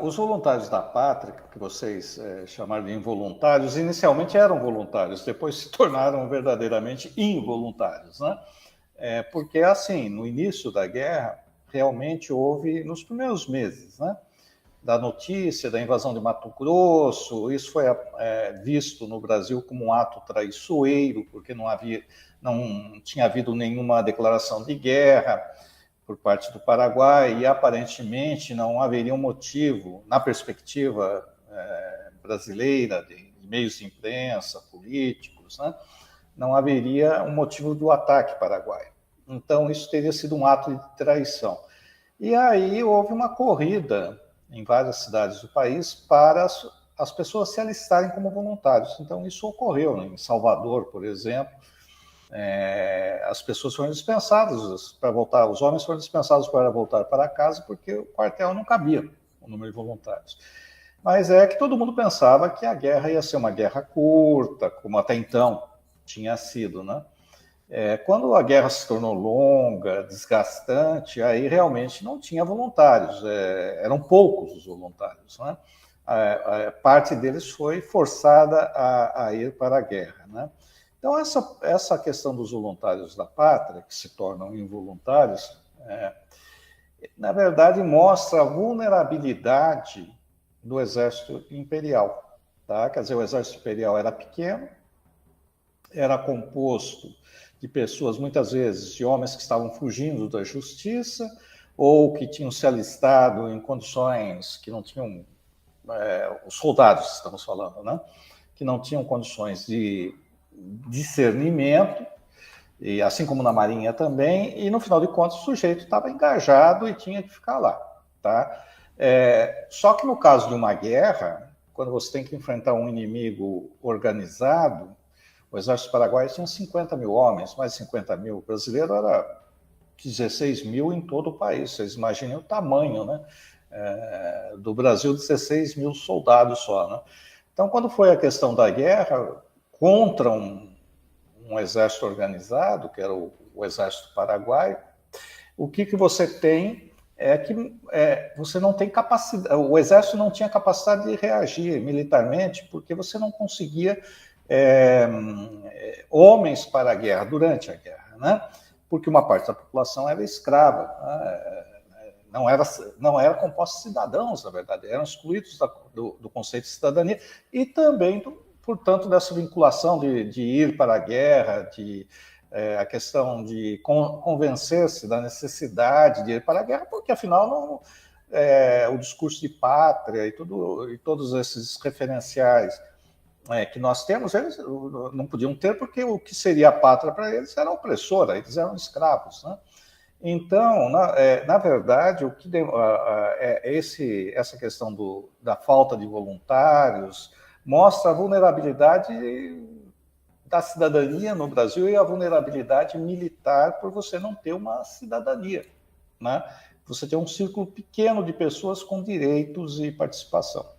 Os voluntários da pátria, que vocês chamaram de involuntários, inicialmente eram voluntários, depois se tornaram verdadeiramente involuntários, né? Porque, assim, no início da guerra, realmente houve, nos primeiros meses, né, da notícia da invasão de Mato Grosso, isso foi visto no Brasil como um ato traiçoeiro, porque não tinha havido nenhuma declaração de guerra por parte do Paraguai e aparentemente não haveria um motivo, na perspectiva brasileira, de meios de imprensa, políticos, né, não haveria um motivo do ataque paraguaio. Então, isso teria sido um ato de traição. E aí houve uma corrida em várias cidades do país para as pessoas se alistarem como voluntários. Então, isso ocorreu em Salvador, por exemplo. As pessoas foram dispensadas para voltar, os homens foram dispensados para voltar para casa porque o quartel não cabia o número de voluntários. Mas é que todo mundo pensava que a guerra ia ser uma guerra curta, como até então tinha sido, né? Quando a guerra se tornou longa, desgastante, aí realmente não tinha voluntários, eram poucos os voluntários, né? Parte deles foi forçada a ir para a guerra, né? Então, essa questão dos voluntários da pátria, que se tornam involuntários, na verdade, mostra a vulnerabilidade do exército imperial. Tá? Quer dizer, o exército imperial era pequeno, era composto de pessoas, muitas vezes, de homens que estavam fugindo da justiça ou que tinham se alistado em condições que não tinham, os soldados, estamos falando, né? Que não tinham condições de discernimento, e assim como na Marinha também, e no final de contas o sujeito estava engajado e tinha que ficar lá. Tá? Só que no caso de uma guerra, quando você tem que enfrentar um inimigo organizado, o exército paraguaio tinha 50 mil homens, mais de 50 mil. O brasileiro era 16 mil em todo o país. Vocês imaginem o tamanho, né? Do Brasil, 16 mil soldados só. Né? Então, quando foi a questão da guerra contra um exército organizado, que era o exército paraguaio, o que você tem é que você não tem capacidade, o exército não tinha capacidade de reagir militarmente, porque você não conseguia homens para a guerra, durante a guerra, né? Porque uma parte da população era escrava, né? não era composta de cidadãos, na verdade, eram excluídos do conceito de cidadania e também, portanto, dessa vinculação de ir para a guerra, a questão de convencer-se da necessidade de ir para a guerra, porque afinal o discurso de pátria e todos esses referenciais que nós temos, eles não podiam ter, porque o que seria a pátria para eles era opressora, eles eram escravos, né? Então, na verdade, essa questão da falta de voluntários mostra a vulnerabilidade da cidadania no Brasil e a vulnerabilidade militar por você não ter uma cidadania, né? Você tem um círculo pequeno de pessoas com direitos e participação.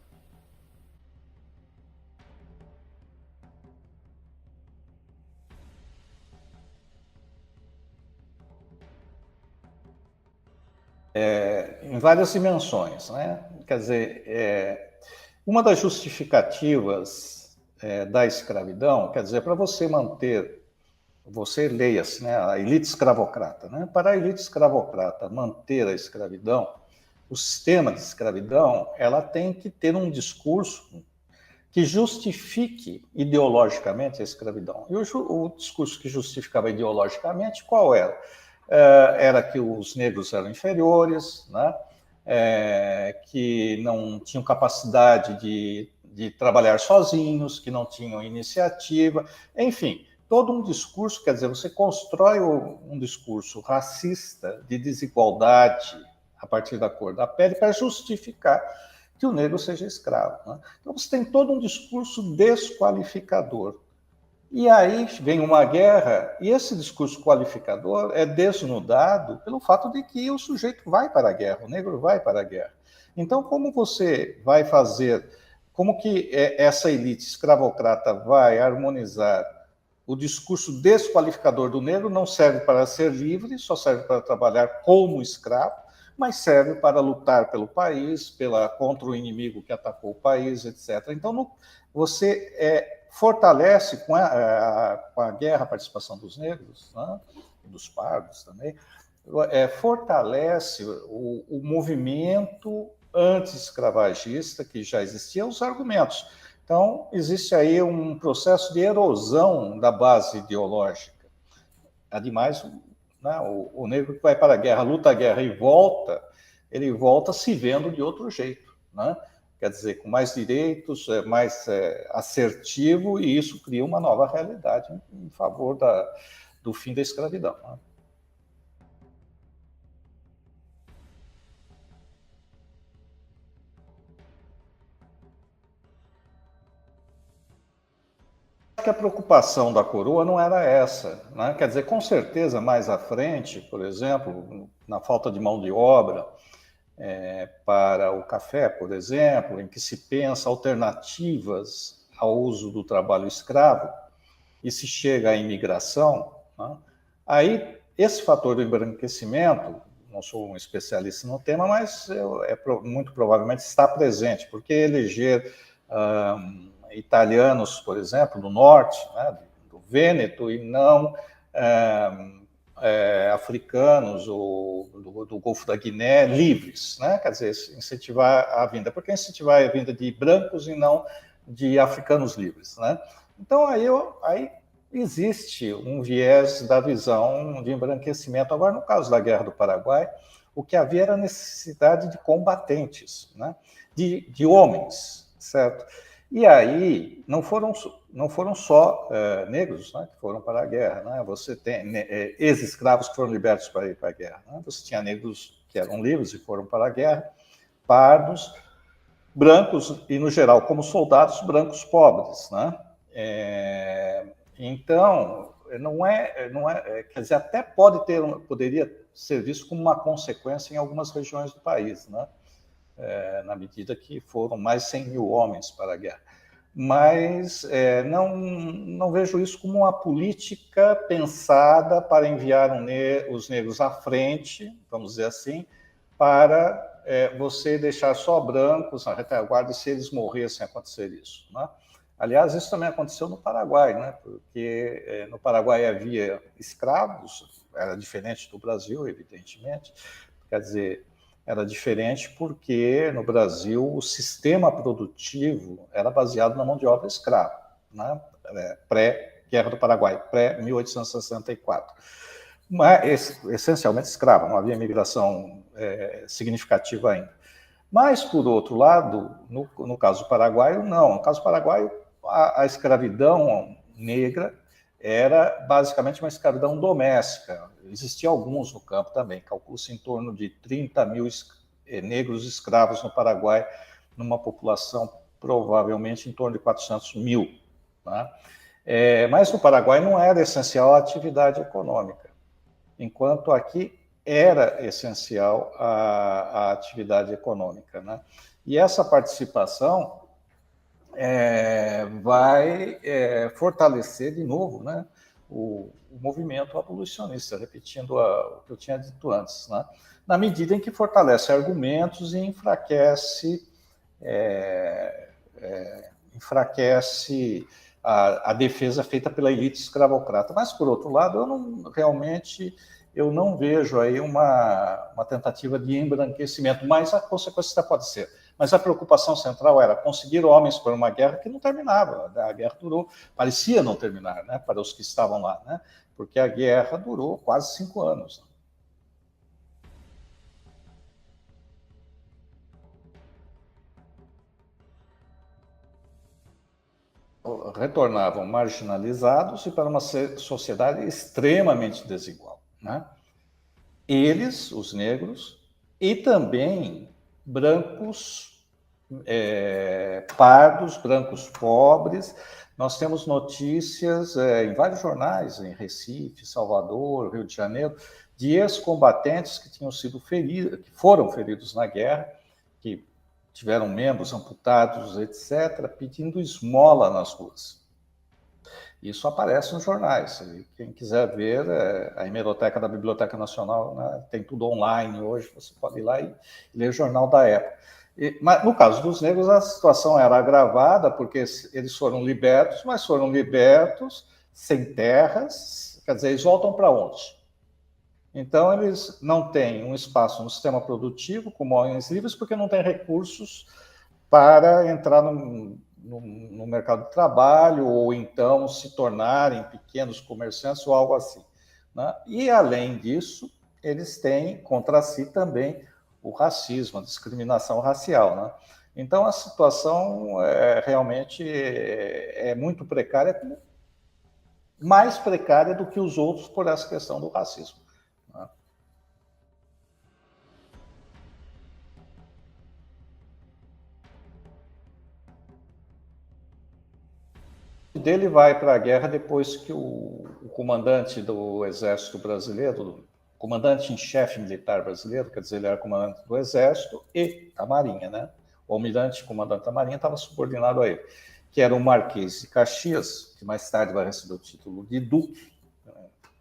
Em várias dimensões, né? Quer dizer, uma das justificativas da escravidão, quer dizer, para você manter, você leia-se, né, a elite escravocrata, né? Para a elite escravocrata manter a escravidão, o sistema de escravidão, ela tem que ter um discurso que justifique ideologicamente a escravidão. E o discurso que justificava ideologicamente, qual era? Era que os negros eram inferiores, né? Que não tinham capacidade de trabalhar sozinhos, que não tinham iniciativa, enfim, todo um discurso, quer dizer, você constrói um discurso racista de desigualdade a partir da cor da pele para justificar que o negro seja escravo. Né? Então você tem todo um discurso desqualificador. E aí vem uma guerra, e esse discurso qualificador é desnudado pelo fato de que o sujeito vai para a guerra, o negro vai para a guerra. Então, como você vai fazer, como que essa elite escravocrata vai harmonizar o discurso desqualificador do negro? Não serve para ser livre, só serve para trabalhar como escravo, mas serve para lutar pelo país, contra o inimigo que atacou o país, etc. Então, você fortalece com a guerra a participação dos negros, né, e dos pardos também, fortalece o movimento anti-escravagista que já existia, os argumentos. Então, existe aí um processo de erosão da base ideológica. Ademais, né, o negro que vai para a guerra, luta a guerra e volta, ele volta se vendo de outro jeito, né? Quer dizer, com mais direitos, mais assertivo, e isso cria uma nova realidade em favor do fim da escravidão, né? Que a preocupação da coroa não era essa, né? Quer dizer, com certeza mais à frente, por exemplo, na falta de mão de obra para o café, por exemplo, em que se pensa alternativas ao uso do trabalho escravo e se chega à imigração, né? Aí esse fator do embranquecimento, não sou um especialista no tema, mas muito provavelmente está presente, porque eleger italianos, por exemplo, do norte, né, do Vêneto, e não africanos ou do Golfo da Guiné livres, né? Quer dizer, incentivar a vinda. Por que incentivar a vinda de brancos e não de africanos livres, né? Então, aí existe um viés da visão de embranquecimento. Agora, no caso da Guerra do Paraguai, o que havia era a necessidade de combatentes, né? de homens, certo? E aí não foram só negros, né, que foram para a guerra, né? Você tem ex-escravos que foram libertos para ir para a guerra, né? Você tinha negros que eram livres e foram para a guerra, pardos, brancos e, no geral, como soldados, brancos pobres, né? Então, quer dizer, até poderia ser visto como uma consequência em algumas regiões do país, né? Na medida que foram mais 100 mil homens para a guerra. Mas não vejo isso como uma política pensada para enviar os negros à frente, vamos dizer assim, para você deixar só brancos na retaguarda, e se eles morressem acontecer isso, né? Aliás, isso também aconteceu no Paraguai, né? Porque no Paraguai havia escravos, era diferente do Brasil, evidentemente, quer dizer, era diferente porque no Brasil o sistema produtivo era baseado na mão de obra escrava, né? Pré-Guerra do Paraguai, pré-1864. Mas essencialmente escrava, não havia migração significativa ainda. Mas, por outro lado, no caso paraguaio, não. No caso paraguaio, a escravidão negra era basicamente uma escravidão doméstica. Existiam alguns no campo também, calcula-se em torno de 30 mil negros escravos no Paraguai, numa população provavelmente em torno de 400 mil. Né? Mas no Paraguai não era essencial a atividade econômica, enquanto aqui era essencial a atividade econômica, né? E essa participação vai fortalecer de novo, né, o movimento abolicionista, repetindo o que eu tinha dito antes, né, na medida em que fortalece argumentos e enfraquece a defesa feita pela elite escravocrata. Mas, por outro lado, eu não vejo aí uma tentativa de embranquecimento, mas a consequência pode ser. Mas a preocupação central era conseguir homens para uma guerra que não terminava. A guerra parecia não terminar, né, para os que estavam lá, né, porque a guerra durou quase 5 anos. Retornavam marginalizados e para uma sociedade extremamente desigual, né? Eles, os negros, e também brancos pardos, brancos pobres. Nós temos notícias em vários jornais, em Recife, Salvador, Rio de Janeiro, de ex-combatentes que tinham sido feridos, que foram feridos na guerra, que tiveram membros amputados, etc., pedindo esmola nas ruas. Isso aparece nos jornais. Quem quiser ver, a hemeroteca da Biblioteca Nacional, né, tem tudo online hoje, você pode ir lá e ler o jornal da época. Mas no caso dos negros, a situação era agravada, porque eles foram libertos, mas foram libertos sem terras, quer dizer, eles voltam para onde? Então, eles não têm um espaço no sistema produtivo, como homens livres, porque não têm recursos para entrar no mercado de trabalho ou então se tornarem pequenos comerciantes ou algo assim, né? E, além disso, eles têm contra si também o racismo, a discriminação racial, né? Então, a situação realmente é muito precária, mais precária do que os outros por essa questão do racismo, né? Dele vai para a guerra depois que o comandante do Exército Brasileiro, comandante em chefe militar brasileiro, quer dizer, ele era comandante do Exército e da Marinha, né? O almirante comandante da Marinha estava subordinado a ele, que era o Marquês de Caxias, que mais tarde vai receber o título de Duque,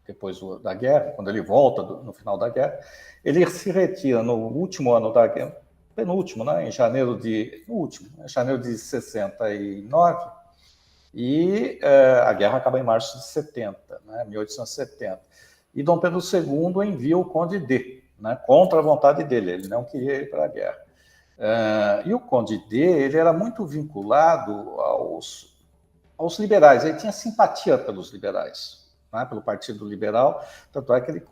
depois da guerra, quando ele volta no final da guerra. Ele se retira no último ano da guerra, penúltimo, né? Em janeiro de 69, e a guerra acaba em março de 70, né, 1870. E Dom Pedro II envia o Conde D, né, contra a vontade dele, ele não queria ir para a guerra. E o Conde D, ele era muito vinculado aos liberais, ele tinha simpatia pelos liberais, né, pelo Partido Liberal, tanto é que ele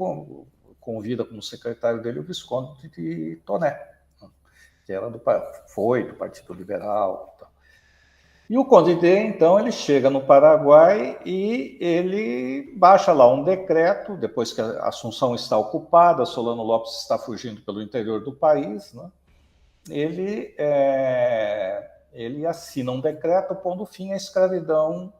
convida como secretário dele o Visconde de Toné, que era foi do Partido Liberal. E o Conde D, então, ele chega no Paraguai e ele baixa lá um decreto, depois que a Assunção está ocupada, Solano Lopes está fugindo pelo interior do país, né? Ele assina um decreto pondo fim à escravidão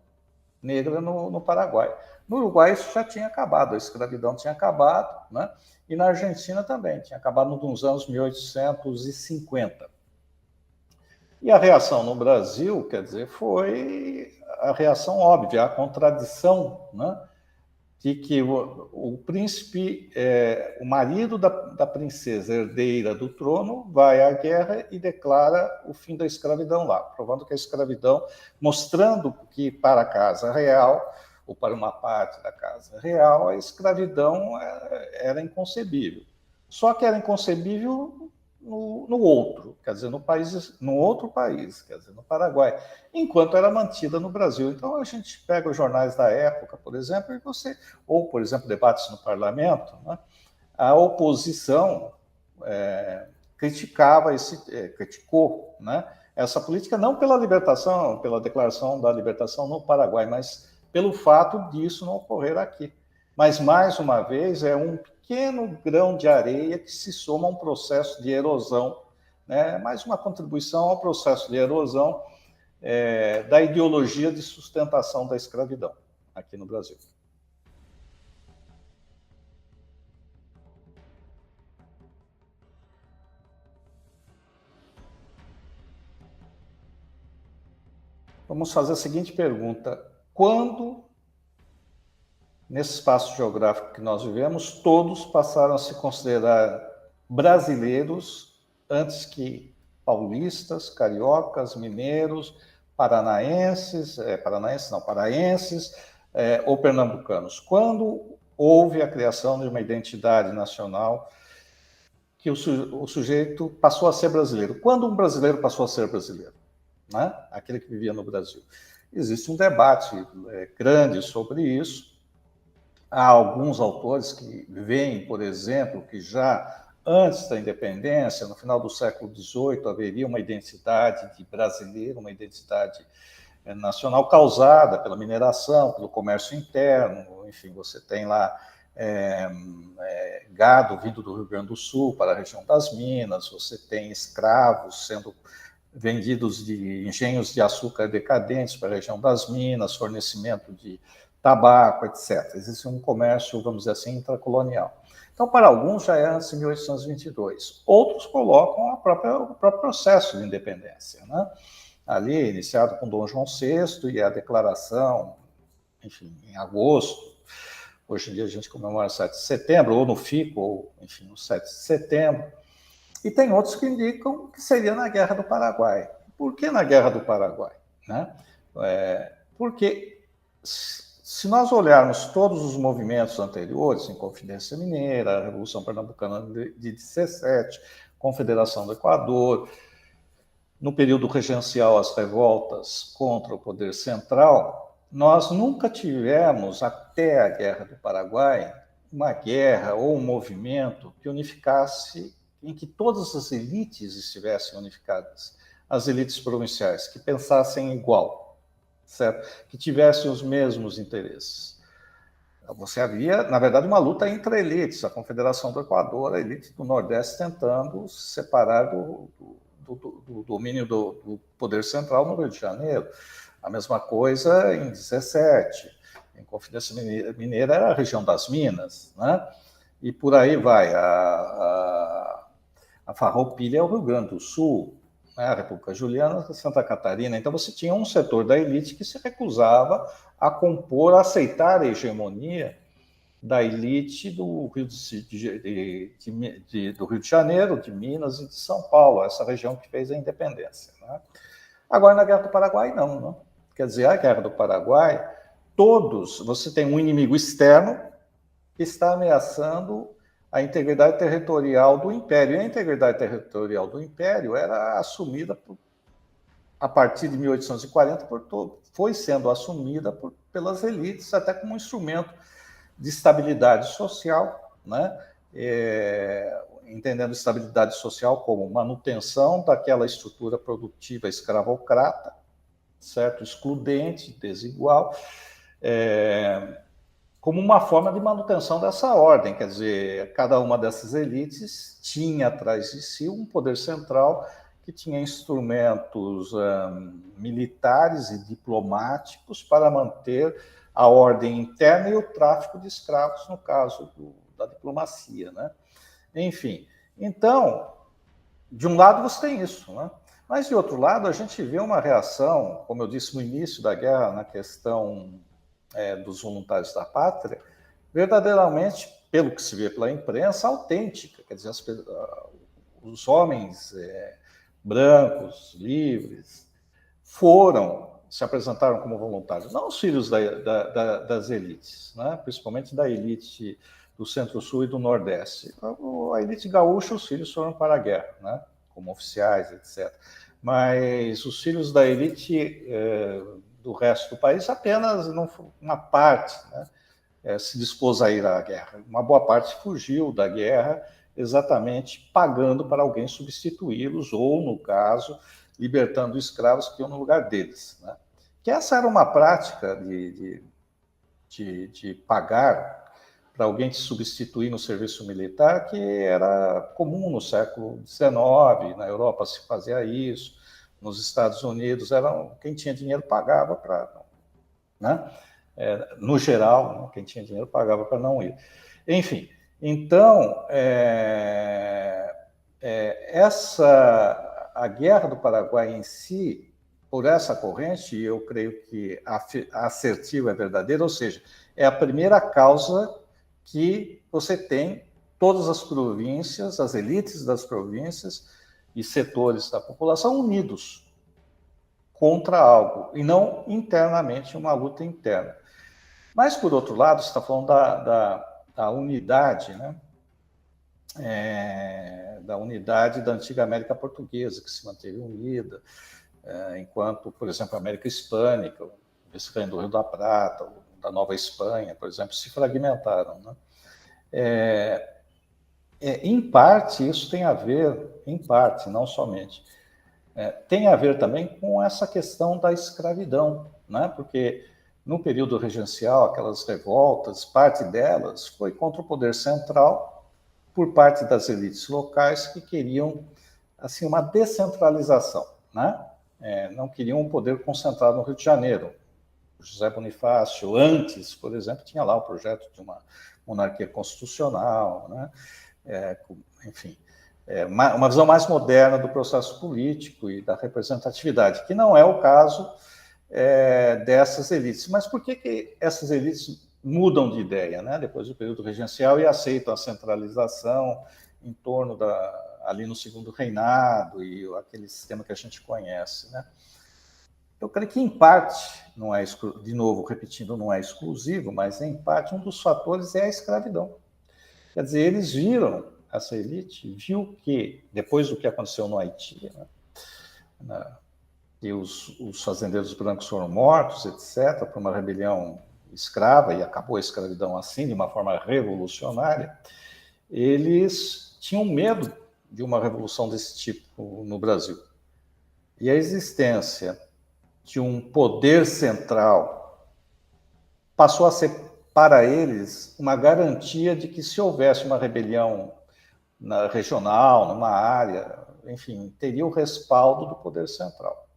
negra no Paraguai. No Uruguai isso já tinha acabado, a escravidão tinha acabado, né? E na Argentina também, tinha acabado nos anos 1850. E a reação no Brasil, quer dizer, foi a reação óbvia, a contradição, né, de que o príncipe, o marido da princesa herdeira do trono, vai à guerra e declara o fim da escravidão lá, provando que a escravidão, mostrando que para a casa real, ou para uma parte da casa real, a escravidão era inconcebível. Só que era inconcebível no outro, quer dizer, no outro país, quer dizer, no Paraguai, enquanto era mantida no Brasil. Então a gente pega os jornais da época, por exemplo, ou por exemplo, debates no parlamento, né? A oposição criticou, né, essa política não pela libertação, pela declaração da libertação no Paraguai, mas pelo fato disso não ocorrer aqui. Mas, mais uma vez, é um pequeno grão de areia que se soma a um processo de erosão, né? Mais uma contribuição ao processo de erosão da ideologia de sustentação da escravidão aqui no Brasil. Vamos fazer a seguinte pergunta: quando, nesse espaço geográfico que nós vivemos, todos passaram a se considerar brasileiros antes que paulistas, cariocas, mineiros, paraenses ou pernambucanos? Quando houve a criação de uma identidade nacional que o sujeito passou a ser brasileiro? Quando um brasileiro passou a ser brasileiro, né? Aquele que vivia no Brasil? Existe um debate grande sobre isso. Há alguns autores que veem, por exemplo, que já antes da independência, no final do século XVIII, haveria uma identidade de brasileiro, uma identidade nacional causada pela mineração, pelo comércio interno. Enfim, você tem lá gado vindo do Rio Grande do Sul para a região das Minas, você tem escravos sendo vendidos de engenhos de açúcar decadentes para a região das Minas, fornecimento de tabaco, etc. Existe um comércio, vamos dizer assim, intracolonial. Então, para alguns já é antes de 1822. Outros colocam o próprio processo de independência, né? Ali, iniciado com Dom João VI e a declaração enfim, em agosto. Hoje em dia a gente comemora 7 de setembro, ou no FICO, ou, enfim, no 7 de setembro. E tem outros que indicam que seria na Guerra do Paraguai. Por que na Guerra do Paraguai? Né? Porque se nós olharmos todos os movimentos anteriores, Inconfidência Mineira, a Revolução Pernambucana de 17, Confederação do Equador, no período regencial, as revoltas contra o poder central, nós nunca tivemos, até a Guerra do Paraguai, uma guerra ou um movimento que unificasse, em que todas as elites estivessem unificadas, as elites provinciais, que pensassem igual, certo? Que tivessem os mesmos interesses. Você havia, na verdade, uma luta entre elites, a Confederação do Equador, a elite do Nordeste tentando se separar do domínio do poder central no Rio de Janeiro. A mesma coisa em 17, em Confidência Mineira era a região das Minas, né? E por aí vai. A Farroupilha é o Rio Grande do Sul, né? A República Juliana, Santa Catarina. Então você tinha um setor da elite que se recusava a compor, a aceitar a hegemonia da elite do Rio de Janeiro, de Minas e de São Paulo, essa região que fez a independência. Né? Agora, na Guerra do Paraguai, não. Né? Quer dizer, a Guerra do Paraguai, você tem um inimigo externo que está ameaçando a integridade territorial do Império. E a integridade territorial do Império era assumida a partir de 1840, foi sendo assumida pelas elites, até como um instrumento de estabilidade social, né? Entendendo estabilidade social como manutenção daquela estrutura produtiva escravocrata, certo? Excludente, desigual, como uma forma de manutenção dessa ordem. Quer dizer, cada uma dessas elites tinha atrás de si um poder central que tinha instrumentos militares e diplomáticos para manter a ordem interna e o tráfico de escravos, no caso da diplomacia, né? Enfim, então, de um lado você tem isso, né? Mas, de outro lado, a gente vê uma reação, como eu disse no início da guerra, na questão dos voluntários da pátria, verdadeiramente, pelo que se vê pela imprensa, autêntica. Quer dizer, os homens brancos, livres, se apresentaram como voluntários, não os filhos das elites, né? Principalmente da elite do Centro-Sul e do Nordeste. A elite gaúcha, os filhos foram para a guerra, né? Como oficiais, etc. Mas os filhos da elite do resto do país, apenas uma parte, né? Se dispôs a ir à guerra. Uma boa parte fugiu da guerra, exatamente pagando para alguém substituí-los, ou, no caso, libertando escravos que iam no lugar deles. Né? Que essa era uma prática de pagar para alguém te substituir no serviço militar, que era comum no século XIX, na Europa se fazia isso, nos Estados Unidos, quem tinha dinheiro pagava para... Né? No geral, quem tinha dinheiro pagava para não ir. Enfim, então, a Guerra do Paraguai em si, por essa corrente, eu creio que a assertiva é verdadeira, ou seja, é a primeira causa que você tem todas as províncias, as elites das províncias e setores da população unidos contra algo, e não internamente uma luta interna. Mas, por outro lado, você está falando da unidade, né? Da unidade da antiga América Portuguesa, que se manteve unida, enquanto, por exemplo, a América Hispânica, o Vice-Reino do Rio da Prata, da Nova Espanha, por exemplo, se fragmentaram. Né? Em parte, isso tem a ver, em parte, não somente, tem a ver também com essa questão da escravidão, né? Porque no período regencial, aquelas revoltas, parte delas foi contra o poder central, por parte das elites locais que queriam assim uma descentralização, né? Não queriam um poder concentrado no Rio de Janeiro. O José Bonifácio, antes, por exemplo, tinha lá o projeto de uma monarquia constitucional, né? Enfim, uma visão mais moderna do processo político e da representatividade, que não é o caso dessas elites. Mas por que essas elites mudam de ideia, né? Depois do período regencial e aceitam a centralização em torno ali no segundo reinado e aquele sistema que a gente conhece, né? Eu creio que, em parte, não é, de novo, repetindo, não é exclusivo, mas, em parte, um dos fatores é a escravidão. Quer dizer, eles viram, essa elite viu que, depois do que aconteceu no Haiti, né, e os fazendeiros brancos foram mortos, etc., por uma rebelião escrava, e acabou a escravidão assim, de uma forma revolucionária, eles tinham medo de uma revolução desse tipo no Brasil. E a existência de um poder central passou a ser, para eles, uma garantia de que, se houvesse uma rebelião regional, numa área, enfim, teria o respaldo do poder central.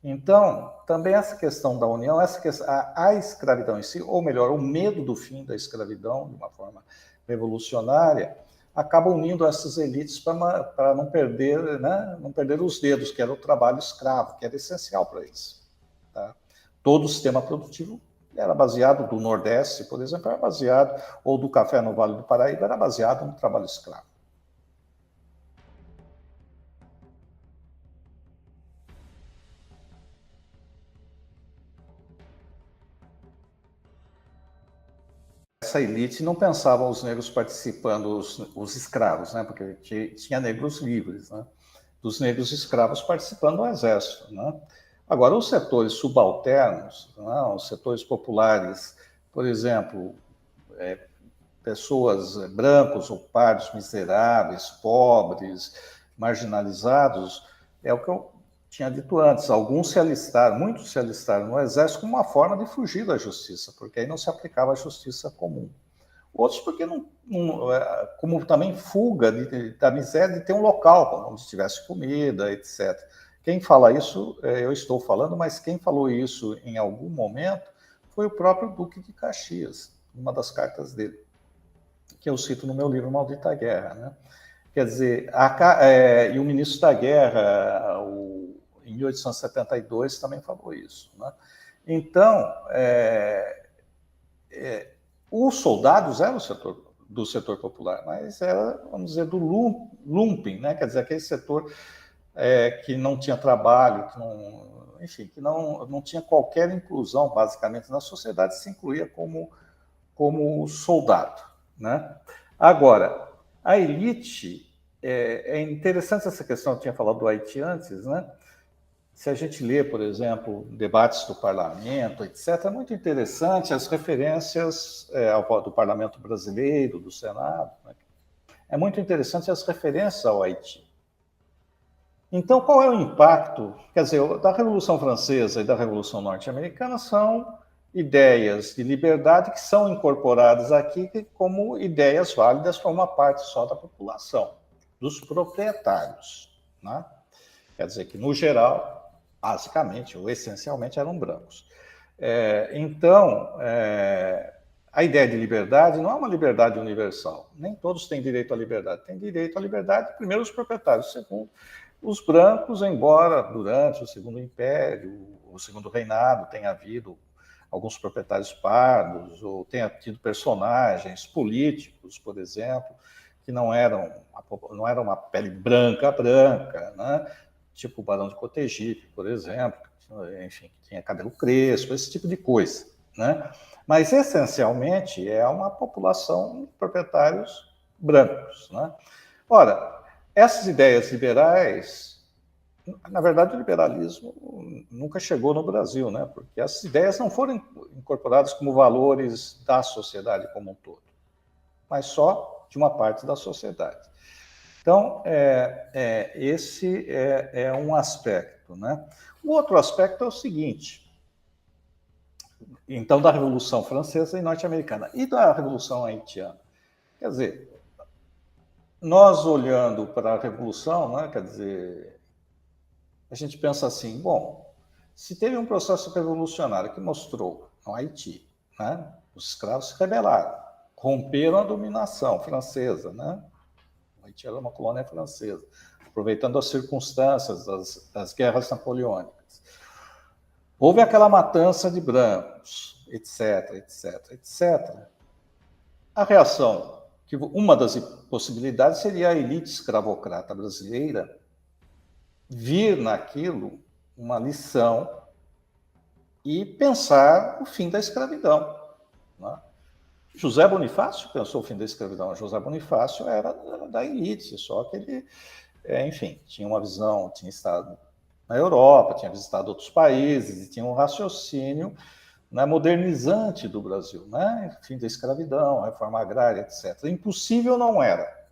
Então, também essa questão da união, a escravidão em si, ou melhor, o medo do fim da escravidão, de uma forma revolucionária, acaba unindo essas elites para não perder, né, não perder os dedos, que era o trabalho escravo, que era essencial para eles. Tá? Todo o sistema produtivo era baseado, do Nordeste, por exemplo, era baseado, ou do café no Vale do Paraíba, era baseado no trabalho escravo. Essa elite não pensava os negros participando, os escravos, né? Porque tinha negros livres, né? Dos negros escravos participando do exército, né? Agora, os setores subalternos, né? Os setores populares, por exemplo, pessoas brancos ou pardos miseráveis, pobres, marginalizados, é o que eu tinha dito antes, alguns se alistaram, muitos se alistaram no exército como uma forma de fugir da justiça, porque aí não se aplicava a justiça comum. Outros porque como também fuga da miséria de ter um local onde tivesse comida, etc. Quem fala isso, eu estou falando, mas quem falou isso em algum momento foi o próprio Duque de Caxias, numa das cartas dele, que eu cito no meu livro Maldita Guerra, né? Quer dizer, e o ministro da Guerra, em 1872, também falou isso, né? Então, os soldados eram do setor popular, mas era, vamos dizer, do lumpen, né? Quer dizer, aquele setor que não tinha trabalho, que não tinha qualquer inclusão, basicamente, na sociedade, se incluía como soldado, né? Agora, a elite, é interessante essa questão, eu tinha falado do Haiti antes, né? Se a gente lê, por exemplo, debates do parlamento, etc., é muito interessante as referências do parlamento brasileiro, do Senado, né? É muito interessante as referências ao Haiti. Então, qual é o impacto? Quer dizer, da Revolução Francesa e da Revolução Norte-Americana são ideias de liberdade que são incorporadas aqui como ideias válidas para uma parte só da população, dos proprietários, né? Quer dizer que, no geral, basicamente ou essencialmente eram brancos. Então, a ideia de liberdade não é uma liberdade universal. Nem todos têm direito à liberdade. Tem direito à liberdade, primeiro, os proprietários, segundo, os brancos, embora durante o Segundo Império, o Segundo Reinado, tenha havido alguns proprietários pardos, ou tenha tido personagens políticos, por exemplo, que não eram uma pele branca, né? Tipo o Barão de Cotegipe, por exemplo, enfim, que tinha cabelo crespo, esse tipo de coisa, né? Mas, essencialmente, é uma população de proprietários brancos, né? Ora, essas ideias liberais, na verdade, o liberalismo nunca chegou no Brasil, né? Porque essas ideias não foram incorporadas como valores da sociedade como um todo, mas só de uma parte da sociedade. Então, esse é um aspecto, né? O outro aspecto é o seguinte, então, da Revolução Francesa e Norte-Americana e da Revolução Haitiana. Quer dizer, nós olhando para a Revolução, né, quer dizer, a gente pensa assim, bom, se teve um processo revolucionário que mostrou no Haiti, né, os escravos se rebelaram, romperam a dominação francesa, né? O Haiti era uma colônia francesa, aproveitando as circunstâncias das guerras napoleônicas. Houve aquela matança de brancos, etc, etc, etc. A reação, que uma das possibilidades seria a elite escravocrata brasileira vir naquilo uma lição e pensar o fim da escravidão. Né? José Bonifácio pensou o fim da escravidão. José Bonifácio era da elite, só que ele, enfim, tinha uma visão, tinha estado na Europa, tinha visitado outros países e tinha um raciocínio, né, modernizante do Brasil, né? Fim da escravidão, reforma agrária, etc. Impossível não era.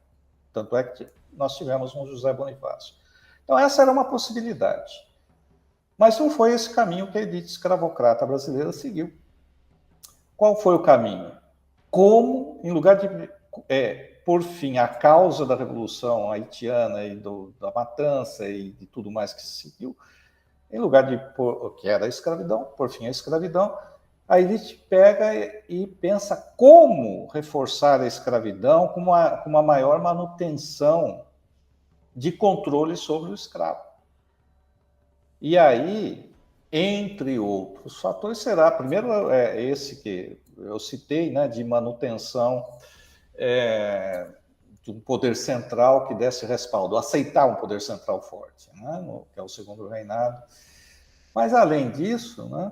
Tanto é que nós tivemos um José Bonifácio. Então, essa era uma possibilidade. Mas não foi esse caminho que a elite escravocrata brasileira seguiu. Qual foi o caminho? Como, em lugar de por fim a causa da Revolução Haitiana e da matança e de tudo mais que se seguiu, em lugar de que era a escravidão, por fim a escravidão, a elite pega e pensa como reforçar a escravidão com uma maior manutenção de controle sobre o escravo. E aí, entre outros fatores, será, primeiro, esse que eu citei, né, de manutenção de um poder central que desse respaldo, aceitar um poder central forte, né, que é o segundo reinado. Mas, além disso, né,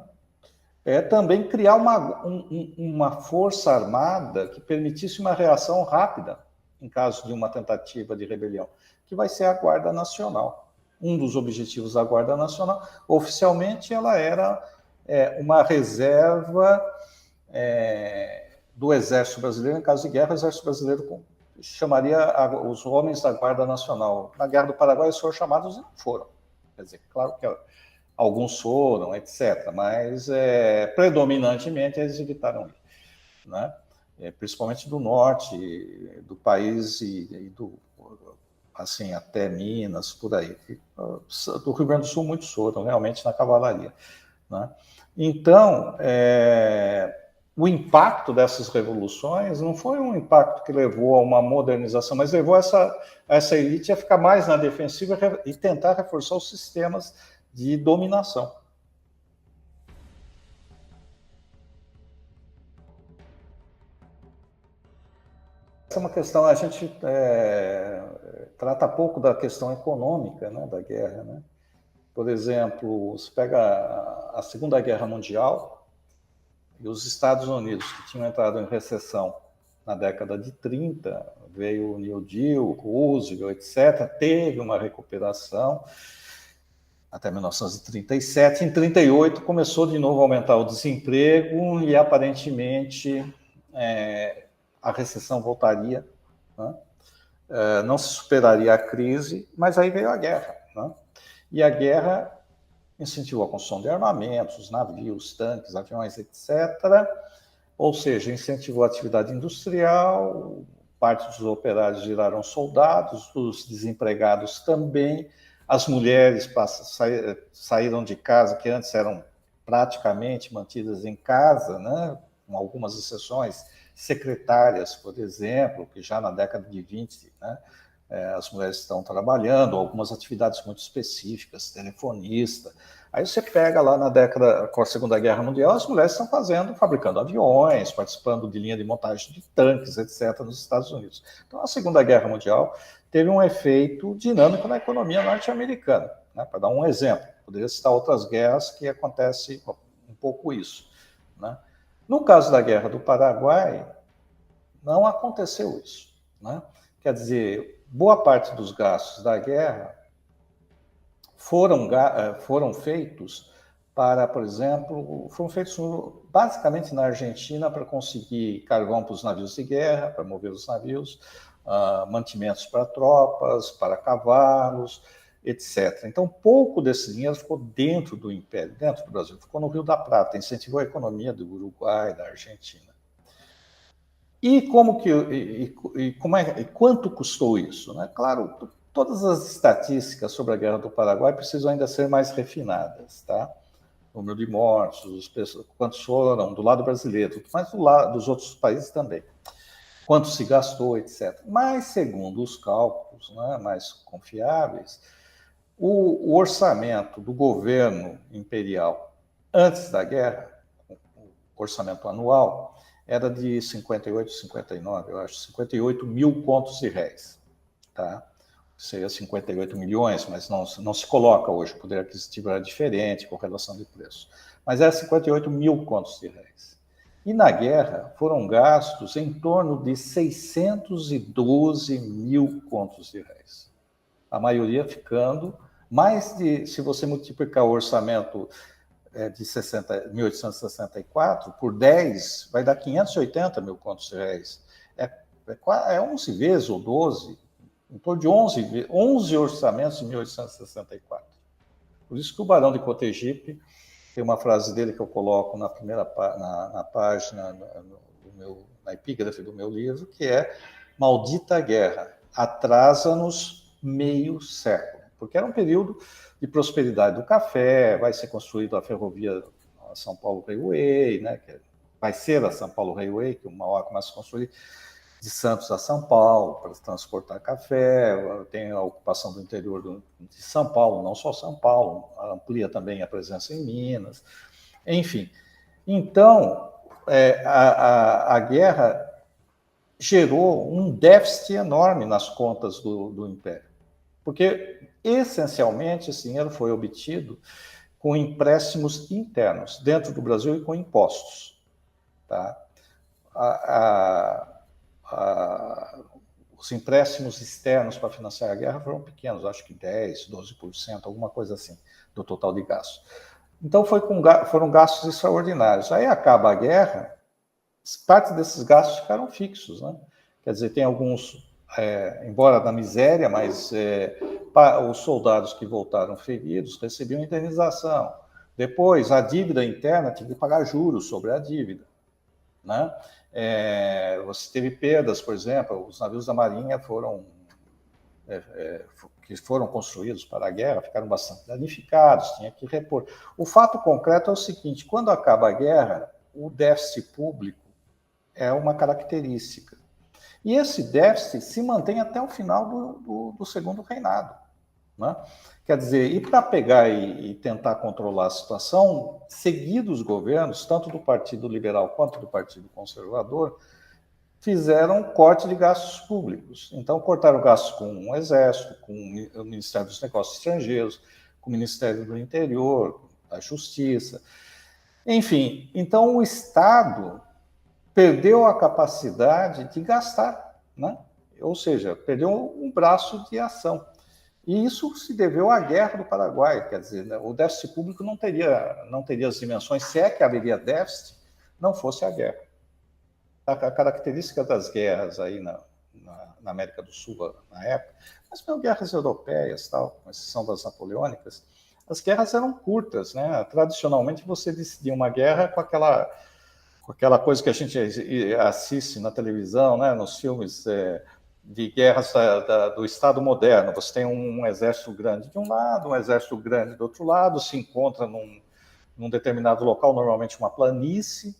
também criar uma força armada que permitisse uma reação rápida em caso de uma tentativa de rebelião, que vai ser a Guarda Nacional. Um dos objetivos da Guarda Nacional, oficialmente, ela era uma reserva do Exército Brasileiro. Em caso de guerra, o Exército Brasileiro chamaria os homens da Guarda Nacional. Na Guerra do Paraguai, eles foram chamados e não foram. Quer dizer, claro que alguns foram, etc., mas predominantemente eles evitaram ir, né? Principalmente do norte do país e do, assim, até Minas, por aí. Do Rio Grande do Sul, muitos foram, realmente, na cavalaria, né? Então, o impacto dessas revoluções não foi um impacto que levou a uma modernização, mas levou essa elite a ficar mais na defensiva e tentar reforçar os sistemas de dominação. Essa é uma questão, a gente trata pouco da questão econômica, né, da guerra, né? Por exemplo, você pega a Segunda Guerra Mundial e os Estados Unidos, que tinham entrado em recessão na década de 30, veio o New Deal, Roosevelt, etc., teve uma recuperação até 1937. Em 38 começou de novo a aumentar o desemprego e aparentemente a recessão voltaria, né? Não se superaria a crise, mas aí veio a guerra, né? E a guerra incentivou a construção de armamentos, navios, tanques, aviões, etc. Ou seja, incentivou a atividade industrial, parte dos operários viraram soldados, os desempregados também, as mulheres saíram de casa, que antes eram praticamente mantidas em casa, né, com algumas exceções, secretárias, por exemplo, que já na década de 20, né, as mulheres estão trabalhando, algumas atividades muito específicas, telefonista. Aí você pega lá na década, com a Segunda Guerra Mundial, as mulheres estão fabricando aviões, participando de linha de montagem de tanques, etc., nos Estados Unidos. Então, a Segunda Guerra Mundial teve um efeito dinâmico na economia norte-americana, né? Para dar um exemplo, poderia citar outras guerras que acontece um pouco isso, né? No caso da Guerra do Paraguai, não aconteceu isso, né? Quer dizer, boa parte dos gastos da guerra foram feitos para, por exemplo, foram feitos basicamente na Argentina para conseguir carvão para os navios de guerra, para mover os navios, mantimentos para tropas, para cavalos, etc. Então, pouco desse dinheiro ficou dentro do Império, dentro do Brasil, ficou no Rio da Prata, incentivou a economia do Uruguai, da Argentina. E quanto custou isso, né? Claro, todas as estatísticas sobre a Guerra do Paraguai precisam ainda ser mais refinadas, tá? O número de mortos, quantos foram do lado brasileiro, mas do lado dos outros países também. Quanto se gastou, etc. Mas, segundo os cálculos, né, mais confiáveis, o orçamento do governo imperial Antes da guerra, o orçamento anual era de 58, 59, eu acho, 58 mil contos de réis, tá? Seria 58 milhões, mas não se coloca hoje, o poder aquisitivo era diferente com relação de preço. Mas era 58 mil contos de réis. E na guerra foram gastos em torno de 612 mil contos de réis. A maioria ficando mais de, se você multiplicar o orçamento de 1864 por 10, vai dar 580 mil contos de réis. É 11 vezes ou 12, em torno de 11 orçamentos em 1864. Por isso que o Barão de Cotegipe tem uma frase dele que eu coloco na primeira na página, na epígrafe do meu livro, que é: maldita guerra, atrasa-nos meio século. Porque era um período de prosperidade do café, vai ser construída a ferrovia São Paulo Railway, né, que vai ser a São Paulo Railway, que uma hora começa a construir de Santos a São Paulo para transportar café, tem a ocupação do interior de São Paulo, não só São Paulo, amplia também a presença em Minas, enfim. Então, a guerra gerou um déficit enorme nas contas do Império, porque, essencialmente, esse dinheiro foi obtido com empréstimos internos, dentro do Brasil e com impostos. Tá? Os empréstimos externos para financiar a guerra foram pequenos, acho que 10%, 12%, alguma coisa assim, do total de gastos. Então foram gastos extraordinários. Aí acaba a guerra, parte desses gastos ficaram fixos, né? Quer dizer, tem alguns, embora na miséria, mas os soldados que voltaram feridos recebiam indenização. Depois, a dívida interna teve que pagar juros sobre a dívida, né? Você teve perdas, por exemplo, os navios da Marinha que foram construídos para a guerra ficaram bastante danificados, tinha que repor. O fato concreto é o seguinte: quando acaba a guerra, o déficit público é uma característica. E esse déficit se mantém até o final do segundo reinado, né? Quer dizer, e para pegar e tentar controlar a situação, seguidos governos, tanto do Partido Liberal quanto do Partido Conservador, fizeram corte de gastos públicos. Então, cortaram gastos com o Exército, com o Ministério dos Negócios Estrangeiros, com o Ministério do Interior, da Justiça. Enfim, então o Estado perdeu a capacidade de gastar, né? Ou seja, perdeu um braço de ação. E isso se deveu à Guerra do Paraguai, quer dizer, né, o déficit público não teria as dimensões, se é que haveria déficit, não fosse a guerra. A característica das guerras aí na América do Sul, na época, mas não guerras europeias, tal, com exceção das napoleônicas, as guerras eram curtas, né? Tradicionalmente você decidia uma guerra com aquela coisa que a gente assiste na televisão, né, nos filmes de guerras do Estado moderno. Você tem um exército grande de um lado, um exército grande do outro lado, se encontra num determinado local, normalmente uma planície.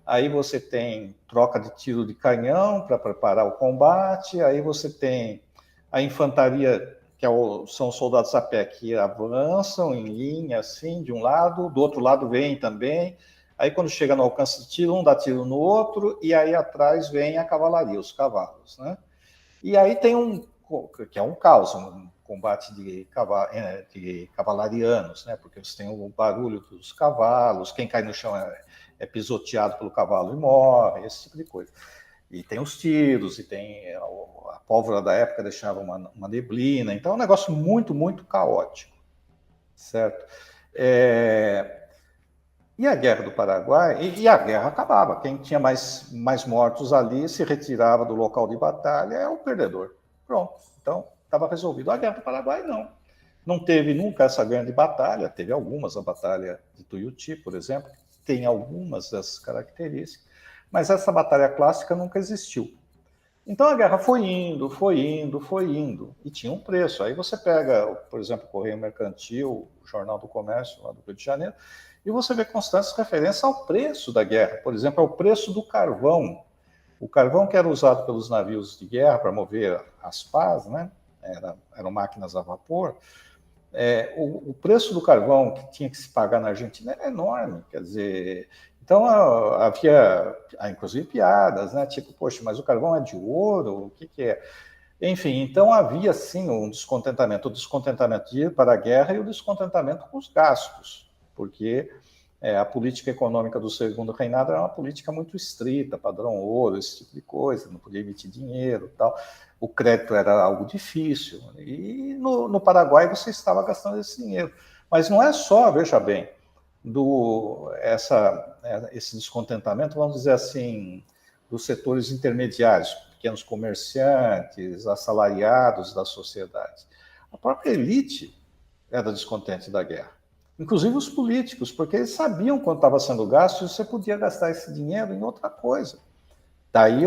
Aí você tem troca de tiro de canhão para preparar o combate, aí você tem a infantaria, que são os soldados a pé que avançam em linha, assim, de um lado, do outro lado vem também. Aí quando chega no alcance de tiro, um dá tiro no outro, e aí atrás vem a cavalaria, os cavalos, né? E aí tem que é um caos, um combate de cavalarianos, né? Porque você tem o barulho dos cavalos, quem cai no chão é pisoteado pelo cavalo e morre, esse tipo de coisa. E tem os tiros, e tem a pólvora da época deixava uma neblina, então é um negócio muito, muito caótico, certo? E a Guerra do Paraguai, e a guerra acabava, quem tinha mais mortos ali se retirava do local de batalha, é o perdedor. Pronto, então estava resolvido. A Guerra do Paraguai não teve nunca essa grande batalha, teve algumas, a Batalha de Tuiuti, por exemplo, tem algumas dessas características, mas essa batalha clássica nunca existiu. Então a guerra foi indo, e tinha um preço. Aí você pega, por exemplo, o Correio Mercantil, o Jornal do Comércio, lá do Rio de Janeiro, e você vê constantes referências ao preço da guerra, por exemplo, ao preço do carvão. O carvão que era usado pelos navios de guerra para mover as pás, né? Eram máquinas a vapor, o preço do carvão que tinha que se pagar na Argentina era enorme, quer dizer, então havia, inclusive, piadas, né? Tipo, poxa, mas o carvão é de ouro, o que é? Enfim, então havia sim um descontentamento, o descontentamento de ir para a guerra e o descontentamento com os gastos, porque a política econômica do segundo reinado era uma política muito estrita, padrão ouro, esse tipo de coisa, não podia emitir dinheiro, tal. O crédito era algo difícil, e no Paraguai você estava gastando esse dinheiro. Mas não é só, veja bem, esse descontentamento, vamos dizer assim, dos setores intermediários, pequenos comerciantes, assalariados da sociedade. A própria elite era descontente da guerra. Inclusive os políticos, porque eles sabiam quanto estava sendo gasto e você podia gastar esse dinheiro em outra coisa. Daí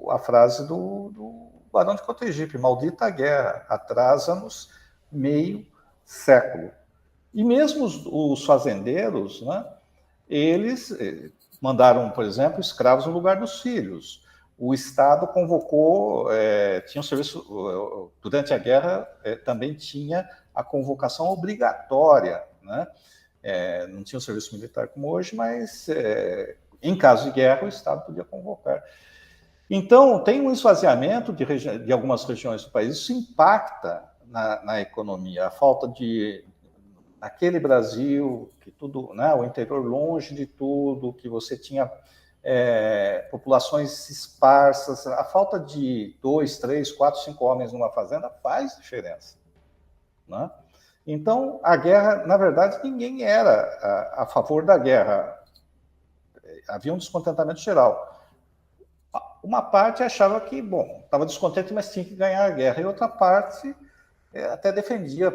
a frase do Barão de Cotegipe, maldita guerra, atrasa-nos meio século. E mesmo os fazendeiros, né, eles mandaram, por exemplo, escravos no lugar dos filhos. O Estado convocou, tinha um serviço, durante a guerra também tinha a convocação obrigatória, né? Não tinha o serviço militar como hoje, mas em caso de guerra o Estado podia convocar. Então, tem um esvaziamento de algumas regiões do país, isso impacta na economia, a falta de naquele Brasil, que tudo, né, o interior longe de tudo, que você tinha populações esparsas, a falta de 2, 3, 4, 5 homens numa fazenda faz diferença, né? Então, a guerra, na verdade, ninguém era a favor da guerra. Havia um descontentamento geral. Uma parte achava que, bom, estava descontente, mas tinha que ganhar a guerra, e outra parte até defendia,